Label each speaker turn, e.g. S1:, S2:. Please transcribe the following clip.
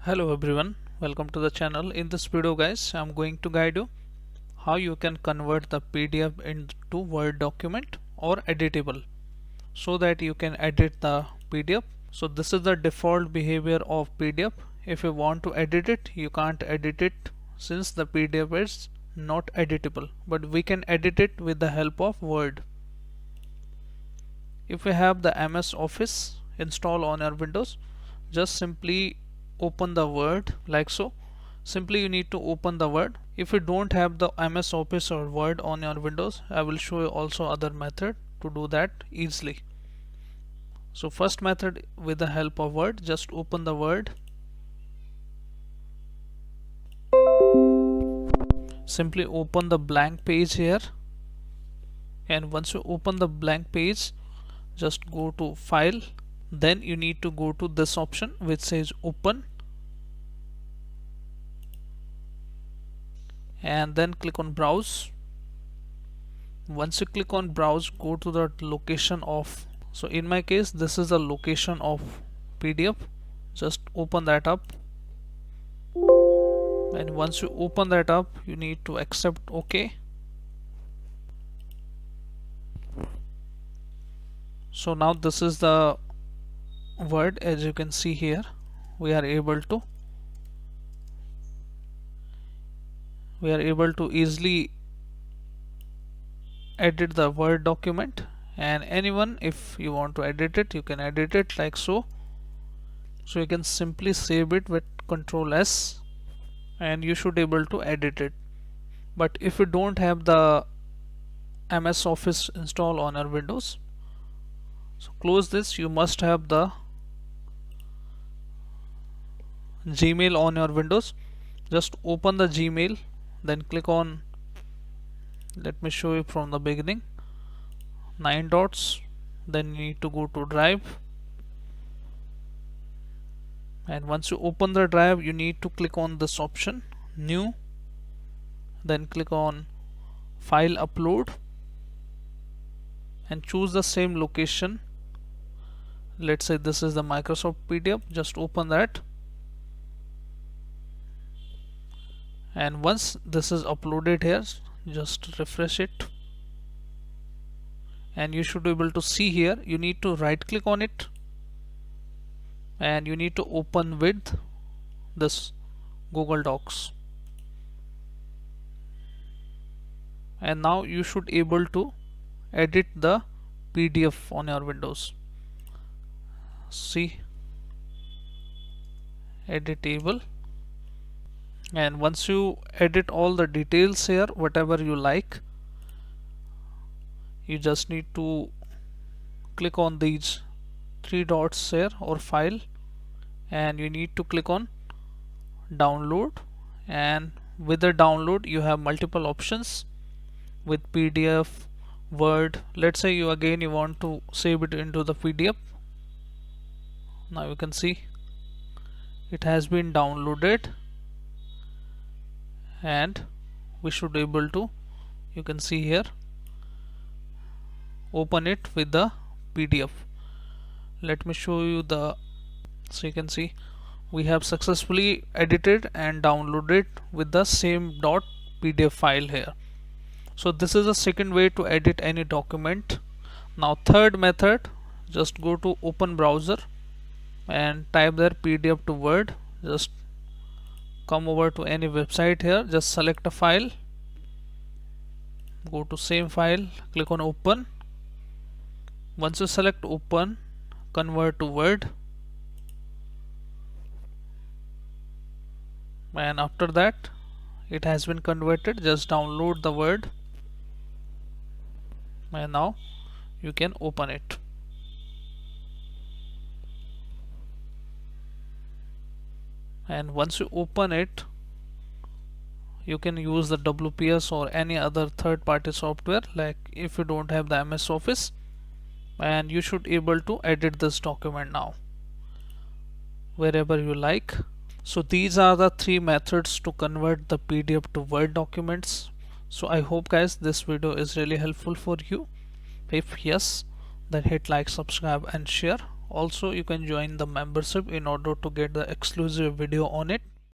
S1: Hello everyone, welcome to the channel. In this video guys, I'm going to guide you how you can convert the PDF into Word document or editable so that you can edit the PDF. So this is the default behavior of PDF. If you want to edit it, you can't edit it since the PDF is not editable, but we can edit it with the help of Word. If you have the MS Office installed on your Windows, just simply open the Word like so. Simply you need to open the Word. If you don't have the MS Office or Word on your Windows, I will show you also other method to do that easily. So first method, with the help of Word, just open the Word. Simply open the blank page here, and once you open the blank page, just go to File. Then you need to go to this option which says Open, and then click on Browse. Once you click on Browse, go to the location of, so in my case this is the location of PDF. Just open that up, and once you open that up, you need to accept OK. So now this is the Word. As you can see here, we are able to easily edit the Word document, and anyone, if you want to edit it, you can edit it like so. So you can simply save it with Ctrl S and you should able to edit it. But if you don't have the MS Office installed on your Windows, so close this. You must have the Gmail on your Windows. Just open the Gmail, then click on, let me show you from the beginning, 9 dots. Then you need to go to Drive, and once you open the drive, you need to click on this option, New, then click on File Upload and choose the same location. Let's say this is the Microsoft PDF. Just open that, and once this is uploaded here, just refresh it, and you should be able to see here. You need to right click on it and you need to open with this Google Docs, and now you should able to edit the PDF on your Windows. See, editable, and once you edit all the details here, whatever you like, you just need to click on these 3 dots here or File, and you need to click on Download. And with the download, you have multiple options with PDF, Word. Let's say you want to save it into the PDF. Now you can see it has been downloaded, and we should be able to, you can see here, open it with the PDF. Let me show you the, so you can see we have successfully edited and downloaded with the same .pdf file here. So this is the second way to edit any document. Now third method, just go to open browser and type there PDF to Word. Just come over to any website here, just select a file, go to same file, click on open. Once you select open, convert to Word, and after that it has been converted. Just download the Word, and now you can open it. And once you open it, you can use the WPS or any other third-party software, like if you don't have the MS Office, and you should able to edit this document now wherever you like. So these are the 3 methods to convert the PDF to Word documents. So I hope guys this video is really helpful for you. If yes, then hit like, subscribe and share. Also, you can join the membership in order to get the exclusive video on it.